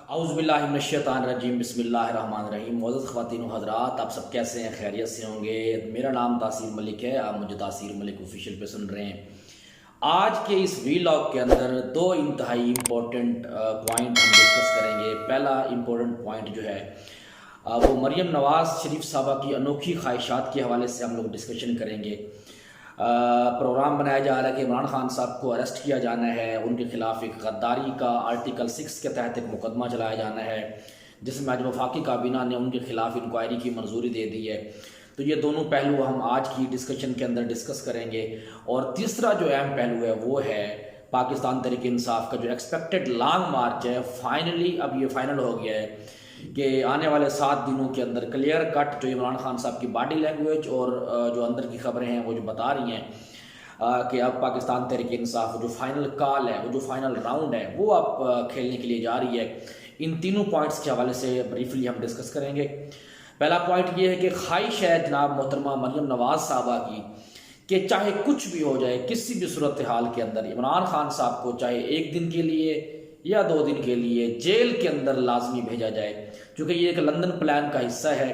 औज़ुबिल्लाहिमिनश्शैतानिर्रजीम बिस्मिल्लाहिर्रहमानिर्रहीम। मोअज़्ज़ज़ ख़वातीन व हज़रात, आप सब कैसे हैं? खैरियत से होंगे। मेरा नाम तासीर मलिक है, आप मुझे तासीर मलिक ऑफिशियल पे सुन रहे हैं। आज के इस वीलॉग के अंदर दो इंतहाई इम्पोर्टेंट पॉइंट हम डिस्कस करेंगे। पहला इम्पोर्टेंट पॉइंट जो है वो मरियम नवाज़ शरीफ साहबा की अनोखी ख्वाहिशात के हवाले से हम लोग डिस्कशन करेंगे। प्रोग्राम बनाया जा रहा है कि इमरान खान साहब को अरेस्ट किया जाना है, उनके खिलाफ एक गद्दारी का आर्टिकल 6 के तहत एक मुकदमा चलाया जाना है, जिसमें आज वफाकी काबीना ने उनके खिलाफ इंक्वायरी की मंजूरी दे दी है। तो ये दोनों पहलू हम आज की डिस्कशन के अंदर डिस्कस करेंगे। और तीसरा जो अहम पहलू है वो है पाकिस्तान तहरीक इंसाफ का जो एक्सपेक्टेड लॉन्ग मार्च है, फाइनली अब ये फाइनल हो गया है कि आने वाले 7 दिनों के अंदर क्लियर कट जो इमरान खान साहब की बॉडी लैंग्वेज और जो अंदर की खबरें हैं वो जो बता रही हैं कि अब पाकिस्तान तहरीक इंसाफ जो फाइनल कॉल है, वो जो फाइनल राउंड है, वो अब खेलने के लिए जा रही है। इन तीनों पॉइंट्स के हवाले से ब्रीफली हम डिस्कस करेंगे। पहला पॉइंट ये है कि ख्वाहिश है जनाब मोहतरमा मरियम नवाज साहबा की कि चाहे कुछ भी हो जाए, किसी भी सूरत हाल के अंदर इमरान खान साहब को चाहे 1 दिन के लिए या 2 दिन के लिए जेल के अंदर लाजमी भेजा जाए, क्योंकि ये एक लंदन प्लान का हिस्सा है,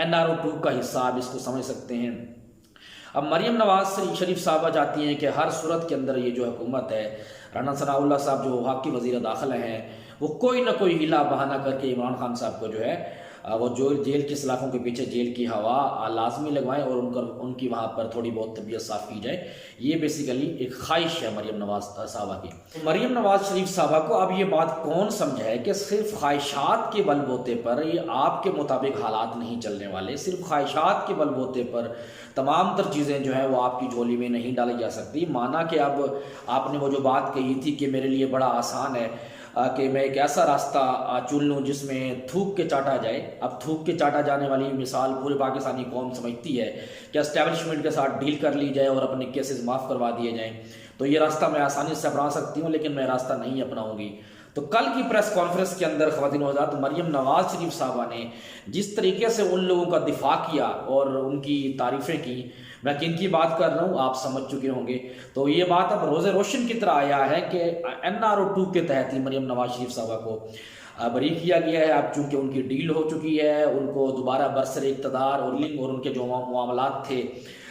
NRO 2 का हिस्सा आप इसको समझ सकते हैं। अब मरियम नवाज शरीफ साहबा चाहती हैं कि हर सूरत के अंदर ये जो हुकूमत है, राना सनाउल्लाह साहब जो वफाकी वज़ीर दाखिला हैं, वो कोई ना कोई हिला बहाना करके इमरान खान साहब को जो है वो जो जेल की सलाखों के पीछे जेल की हवा लाजमी लगवाएं और उनकी वहाँ पर थोड़ी बहुत तबीयत साफ़ की जाए। ये बेसिकली एक ख्वाहिश है मरियम नवाज साहबा की। मरियम नवाज शरीफ साहबा को अब ये बात कौन समझाए कि सिर्फ ख्वाहिशात के बलबूते पर ये आपके मुताबिक हालात नहीं चलने वाले। सिर्फ ख्वाहिशात के बलबूते पर तमाम तर चीज़ें जो है वो आपकी झोली में नहीं डाली जा सकती। माना कि अब आपने वो जो बात कही थी कि मेरे लिए बड़ा आसान है कि मैं एक ऐसा रास्ता चुन लूँ जिसमें थूक के चाटा जाए। अब थूक के चाटा जाने वाली मिसाल पूरे पाकिस्तानी कौम समझती है कि एस्टेब्लिशमेंट के साथ डील कर ली जाए और अपने केसेस माफ़ करवा दिए जाएं। तो ये रास्ता मैं आसानी से अपना सकती हूँ, लेकिन मैं रास्ता नहीं अपनाऊंगी। तो कल की प्रेस कॉन्फ्रेंस के अंदर ख़वातीन व हज़रात मरियम नवाज शरीफ साहबा ने जिस तरीके से उन लोगों का दिफा किया और उनकी तारीफ़ें की, मैं किन की बात कर रहा हूँ आप समझ चुके होंगे। तो ये बात अब रोज़े रोशन की तरह आया है कि NRO 2 के तहत ही मरियम नवाज शरीफ साहबा को बरी किया गया है। अब चूँकि उनकी डील हो चुकी है, उनको दोबारा बरसर इक़्तिदार और लिंग और उनके जो मामलात थे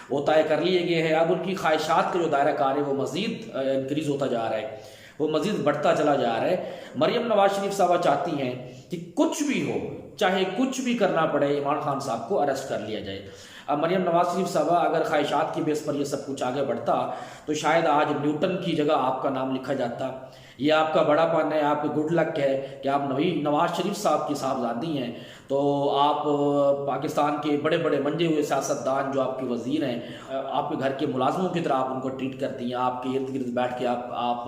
वो तय कर लिए गए हैं। अब उनकी ख्वाहिशात का जो दायरा कार है वो मज़ीद इंक्रीज़ होता जा रहा है, वो मज़ीद बढ़ता चला जा रहा है। मरियम नवाज शरीफ साहबा चाहती हैं कि कुछ भी हो, चाहे कुछ भी करना पड़े, इमरान खान साहब को अरेस्ट कर लिया जाए। अब मरियम नवाज शरीफ साहबा अगर ख्वाहिशात की बेस पर यह सब कुछ आगे बढ़ता तो शायद आज न्यूटन की जगह आपका नाम लिखा जाता। ये आपका बड़ापन है, आपकी गुड लक है कि आप नवाज शरीफ साहब की साहबजादी हैं। तो आप पाकिस्तान के बड़े बड़े मंजे हुए सियासतदान जो आपके वज़ीर हैं, आपके घर के मुलाजमों की तरह आप उनको ट्रीट करती हैं। आपके इर्द गिर्द बैठ के आप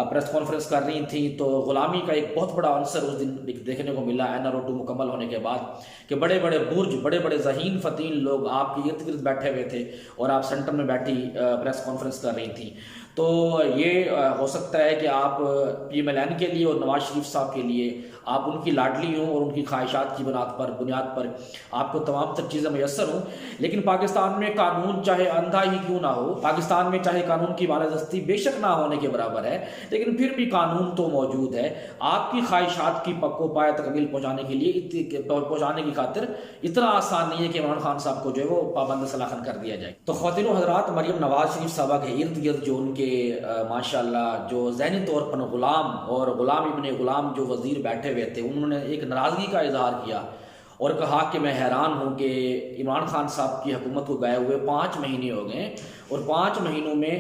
प्रेस कॉन्फ्रेंस कर रही थी। तो ग़ुलामी का एक बहुत बड़ा आंसर उस दिन देखने को मिला NRO 2 मुकम्मल होने के बाद कि बड़े बड़े बुर्ज, बड़े बड़े ज़हीन फ़तीन लोग आपके इर्द गिर्द बैठे हुए थे और आप सेंटर में बैठी प्रेस कॉन्फ्रेंस कर रही थी। तो ये हो सकता है कि आप PMLN के लिए और नवाज शरीफ साहब के लिए आप उनकी लाडली हों और उनकी ख्वाहिशात की बुनियाद पर आपको तमाम तर चीज़ें मैसर हों। लेकिन पाकिस्तान में कानून चाहे अंधा ही क्यों ना हो, पाकिस्तान में चाहे कानून की बालादस्ती बेशक ना होने के बराबर है, लेकिन फिर भी कानून तो मौजूद है। आपकी ख्वाहिशात की पक्को पाए तकमील पहुँचाने की खातिर इतना आसान नहीं है कि इमरान खान साहब को जो है वो पाबंद सलाखन कर दिया जाए। तो ख़वातीन व हज़रात, मरियम नवाज शरीफ साहबा के इर्द गिर्द जो उनके माशाअल्लाह जो ज़हनी तौर पर गुलाम और गुलाम इब्ने गुलाम जो वज़ीर बैठे हुए थे, उन्होंने एक नाराज़गी का इजहार किया और कहा कि मैं हैरान हूँ कि इमरान खान साहब की हुकूमत को गए हुए 5 महीने हो गए और 5 महीनों में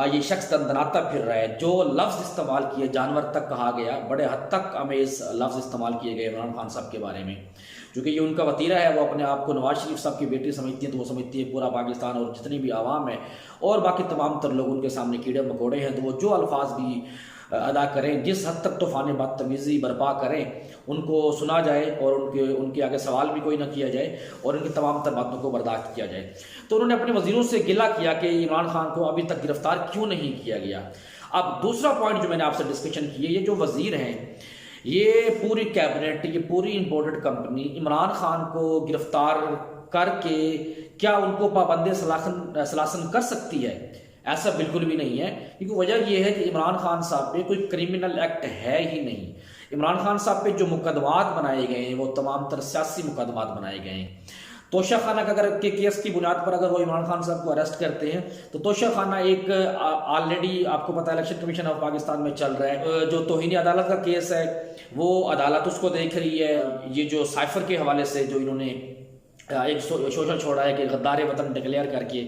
ये शख्स दंदनाता फिर रहा है। जो लफ्ज़ इस्तेमाल किए, जानवर तक कहा गया, बड़े हद तक अमेज़ लफ्ज़ इस्तेमाल किए गए इमरान खान साहब के बारे में। क्योंकि ये उनका वतीरा है, वो अपने आप को नवाज शरीफ साहब की बेटी समझती है, तो वो समझती है पूरा पाकिस्तान और जितनी भी आवाम है और बाकी तमाम तर लोग उनके सामने कीड़े मकोड़े हैं। तो वो जो अल्फाज भी अदा करें, जिस हद तक तूफ़ान बदतमीज़ी बर्पा करें, उनको सुना जाए और उनके आगे सवाल भी कोई ना किया जाए और उनकी तमाम तर बातों को बर्दाश्त किया जाए। तो उन्होंने अपने वज़ीरों से गिला किया कि इमरान खान को अभी तक गिरफ्तार क्यों नहीं किया गया। अब दूसरा पॉइंट जो मैंने आपसे डिस्कशन की है, ये जो वज़ीर हैं, ये पूरी कैबिनेट, ये पूरी इंपोर्टेड कंपनी इमरान खान को गिरफ्तार करके क्या उनको पाबंद सलासन कर सकती है? ऐसा बिल्कुल भी नहीं है, क्योंकि वजह यह है कि इमरान खान साहब पे कोई क्रिमिनल एक्ट है ही नहीं। इमरान खान साहब पे जो मुकदमात बनाए गए हैं वो तमाम तर सियासी मुकदमात बनाए गए हैं। तोशा खाना का अगर के केस की बुनियाद पर अगर वो इमरान खान साहब को अरेस्ट करते हैं तो तोशा खाना एक ऑलरेडी आपको पता है इलेक्शन कमीशन ऑफ पाकिस्तान में चल रहा है। जो तौहीन अदालत का केस है वो अदालत उसको देख रही है। ये जो साइफर के हवाले से जो इन्होंने एक सोशल छोड़ा है कि गद्दार वतन डिक्लेयर करके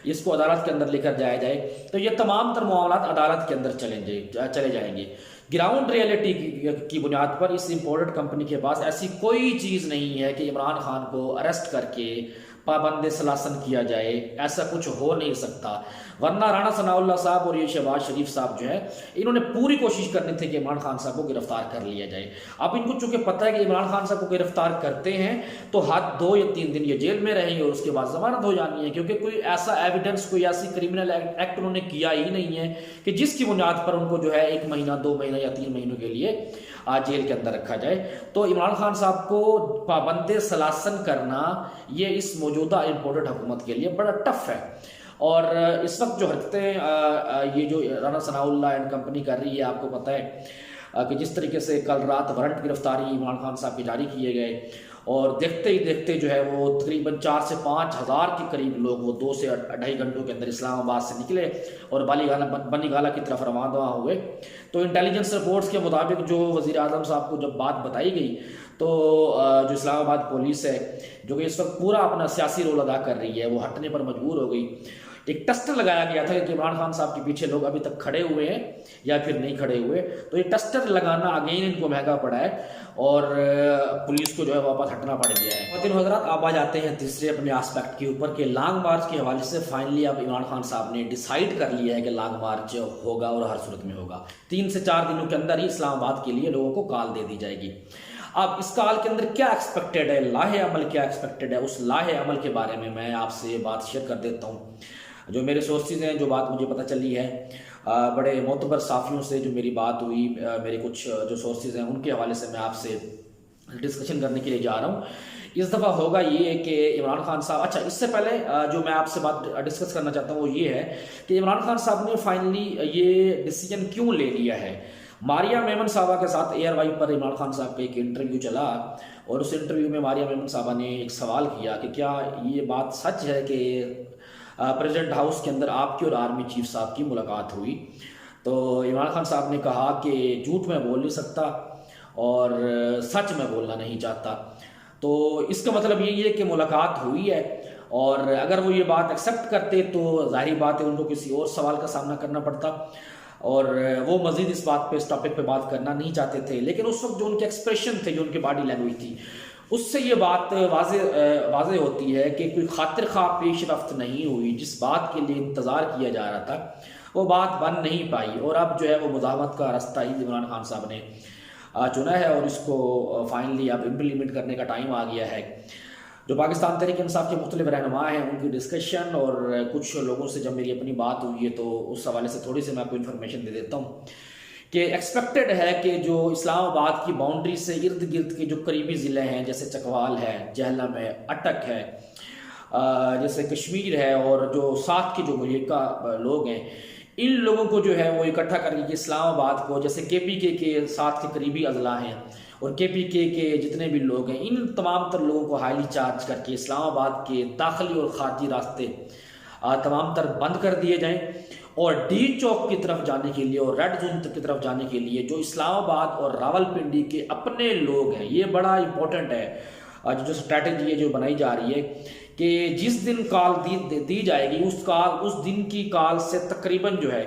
इसको अदालत के अंदर लेकर जाया जाए, तो ये तमाम तर मामला अदालत के अंदर चले जाएंगे। ग्राउंड रियलिटी की बुनियाद पर इस इंपोर्टेड कंपनी के पास ऐसी कोई चीज़ नहीं है कि इमरान खान को अरेस्ट करके पाबंद सलासन किया जाए, ऐसा कुछ हो नहीं सकता। वरना राणा सनाउल्लाह साहब और ये शहबाज शरीफ साहब जो है इन्होंने पूरी कोशिश करनी थी कि इमरान खान साहब को गिरफ्तार कर लिया जाए। अब इनको चूंकि पता है कि इमरान खान साहब को गिरफ्तार करते हैं तो हाथ 2 या 3 दिन ये जेल में रहेंगे और उसके बाद जमानत हो जानी है, क्योंकि कोई ऐसा एविडेंस, कोई ऐसी क्रिमिनल एक्ट उन्होंने किया ही नहीं है कि जिसकी बुनियाद पर उनको जो है 1 महीना 2 महीना या 3 महीनों के लिए जेल के अंदर रखा जाए। तो इमरान खान साहब को पाबंद सलासन करना ये इस मौजूदा इंपोर्टेड हुकूमत के लिए बड़ा टफ है। और इस वक्त जो हरकतें ये जो राणा सनाउल्लाह एंड कंपनी कर रही है, आपको पता है कि जिस तरीके से कल रात वारंट गिरफ्तारी इमरान खान साहब के जारी किए गए और देखते ही देखते जो है वो तकरीबन 4 से 5 हज़ार के करीब लोग वो 2 से 2.5 घंटों के अंदर इस्लामाबाद से निकले और बनीगाला की तरफ रवाना हुए। तो इंटेलिजेंस रिपोर्ट्स के मुताबिक जो वज़ीर आज़म साहब को जब बात बताई गई तो जो इस्लामाबाद पुलिस है जो कि इस वक्त पूरा अपना सियासी रोल अदा कर रही है वो हटने पर मजबूर हो गई। एक टेस्टर लगाया गया था कि इमरान खान साहब के पीछे लोग अभी तक खड़े हुए हैं या फिर नहीं खड़े हुए, तो ये टेस्टर लगाना अगेन इनको महंगा पड़ा है और पुलिस को जो है वापस हटना पड़ गया है। खातिन हज़रात, आप आ जाते हैं तीसरे अपने एस्पेक्ट के ऊपर कि लॉन्ग मार्च के हवाले से फाइनली अब इमरान खान साहब ने डिसाइड कर लिया है कि लॉन्ग मार्च होगा और हर सूरत में होगा। 3 से 4 दिनों के अंदर ही इस्लामाबाद के लिए लोगों को कॉल दे दी जाएगी। अब इस कॉल के अंदर क्या एक्सपेक्टेड है, लाहे अमल क्या एक्सपेक्टेड है, उस लाहे अमल के बारे में मैं आपसे बात शेयर कर देता हूँ। जो मेरे सोर्सेज हैं, जो बात मुझे पता चली है बड़े मोतबर साफियों से जो मेरी बात हुई, मेरे कुछ जो सोर्सेज हैं उनके हवाले से मैं आपसे डिस्कशन करने के लिए जा रहा हूँ। इस दफ़ा होगा ये कि इमरान खान साहब, अच्छा इससे पहले जो मैं आपसे बात डिस्कस करना चाहता हूँ वो ये है कि इमरान खान साहब ने फाइनली ये डिसीजन क्यों ले लिया है। मारिया मेमन साहबा के साथ एयरवाई पर इमरान खान साहब का एक इंटरव्यू चला और उस इंटरव्यू में मारिया मेमन साहबा ने एक सवाल किया कि क्या ये बात सच है कि प्रेसिडेंट हाउस के अंदर आपकी और आर्मी चीफ साहब की मुलाकात हुई। तो इमरान खान साहब ने कहा कि झूठ मैं बोल नहीं सकता और सच मैं बोलना नहीं चाहता। तो इसका मतलब यही है कि मुलाकात हुई है और अगर वो ये बात एक्सेप्ट करते तो जाहिर बात है उनको किसी और सवाल का सामना करना पड़ता और वो मजीद इस बात पे, इस टॉपिक पे बात करना नहीं चाहते थे। लेकिन उस वक्त जो उनके एक्सप्रेशन थे, जो उनकी बॉडी लैंग्वेज थी, उससे ये बात वाजे होती है कि कोई खातिर खा पेशरफ्त नहीं हुई। जिस बात के लिए इंतज़ार किया जा रहा था वो बात बन नहीं पाई और अब जो है वो मुज़ाहमत का रास्ता ही इमरान खान साहब ने चुना है और इसको फाइनली अब इम्प्लीमेंट करने का टाइम आ गया है। जो पाकिस्तान तहरीक इंसाफ के मुख्तलिफ रहनुमा हैं उनकी डिस्कशन और कुछ लोगों से जब मेरी अपनी बात हुई है तो उस हवाले से थोड़ी सी मैं आपको इन्फॉर्मेशन दे देता हूँ कि एक्सपेक्टेड है कि जो इस्लामाबाद की बाउंड्री से इर्द गिर्द के जो करीबी ज़िले हैं जैसे चकवाल है, जहलम है, अटक है, जैसे कश्मीर है और जो साथ के जो मुल्का लोग हैं, इन लोगों को जो है वो इकट्ठा करके इस्लामाबाद को, जैसे KPK के साथ के करीबी अजला हैं और KPK के जितने भी लोग हैं, इन तमाम तर लोगों को हाईली चार्ज करके इस्लामाबाद के दाखिली और खारजी रास्ते तमाम तर बंद कर दिए जाएं और डी चौक की तरफ जाने के लिए और रेड जोन की तरफ जाने के लिए जो इस्लामाबाद और रावलपिंडी के अपने लोग हैं, ये बड़ा इंपॉर्टेंट है जो स्ट्रैटेजी है जो बनाई जा रही है कि जिस दिन कॉल दी जाएगी उस दिन की कॉल से तकरीबन जो है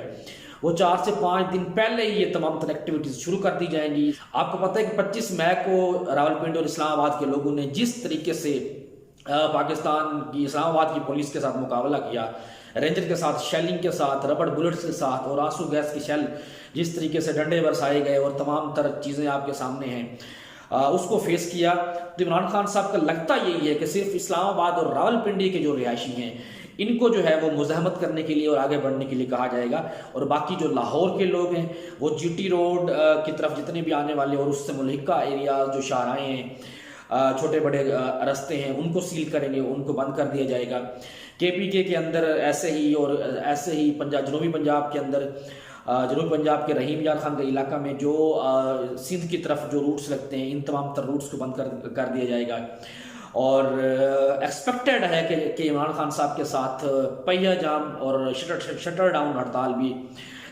वो 4 से 5 दिन पहले ही ये तमाम तरह एक्टिविटीज शुरू कर दी जाएंगी। आपको पता है कि 25 मई को रावलपिंडी और इस्लामाबाद के लोगों ने जिस तरीके से पाकिस्तान की इस्लामाबाद की पुलिस के साथ मुकाबला किया, रेंजर के साथ, शेलिंग के साथ, रबड़ बुलेट्स के साथ और आंसू गैस की शेल, जिस तरीके से डंडे बरसाए गए और तमाम तरह चीज़ें आपके सामने हैं, उसको फेस किया। तो इमरान खान साहब का लगता यही है कि सिर्फ इस्लामाबाद और रावलपिंडी के जो रिहायशी हैं इनको जो है वो मुज़ाहमत करने के लिए और आगे बढ़ने के लिए कहा जाएगा और बाकी जो लाहौर के लोग हैं वो GT रोड की तरफ जितने भी आने वाले और उससे मुल्हिका एरिया जो शाहराएँ हैं, छोटे बड़े रास्ते हैं, उनको सील करेंगे, उनको बंद कर दिया जाएगा। KPK के अंदर ऐसे ही और ऐसे ही जनूबी पंजाब के अंदर जनूबी पंजाब के रहीम यार खान के इलाका में जो सिंध की तरफ जो रूट्स लगते हैं, इन तमाम तर रूट्स को बंद कर दिया जाएगा। और एक्सपेक्टेड है कि इमरान खान साहब के साथ पहिया जाम और शटर डाउन हड़ताल भी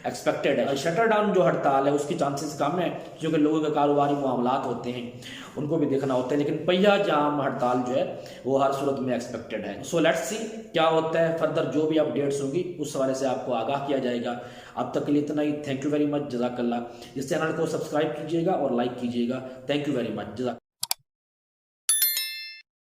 एक्सपेक्टेड है। शटर डाउन जो हड़ताल है उसकी चांसेस कम है, क्योंकि लोगों के कारोबारी मामलात होते हैं, उनको भी देखना होता है, लेकिन पहिया जाम हड़ताल जो है वो हर सूरत में एक्सपेक्टेड है। सो लेट्स सी क्या होता है फर्दर, जो भी अपडेट्स होंगी उस हवाले से आपको आगाह किया जाएगा। अब तक के लिए इतना ही। थैंक यू वेरी मच, जज़ाकल्लाह। इस चैनल को सब्सक्राइब कीजिएगा और लाइक कीजिएगा। Thank you very much, जज़ाक।